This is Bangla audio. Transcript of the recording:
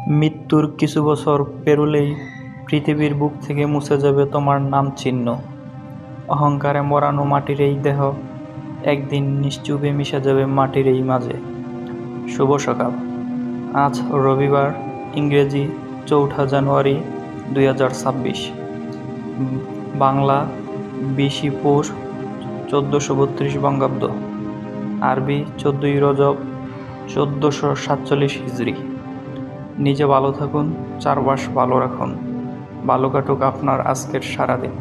মৃত্যুর কিছু বছর পেরোলেই পৃথিবীর বুক থেকে মুছে যাবে তোমার নাম চিহ্ন। অহংকারে মরানো মাটির এই দেহ একদিন নিশ্চুপে মিশে যাবে মাটির এই মাঝে। শুভ সকাল। আজ রবিবার, ইংরেজি ৪ঠা জানুয়ারি ২০২৬, বাংলা ২০ পৌষ ১৪৩২ বঙ্গাব্দ, আরবি ১৪ই রজব ১৪৪৭ হিজরি। নিজে ভালো থাকুন, চারপাশ ভালো রাখুন। ভালো কাটুক আপনার আজকের সারাদিন।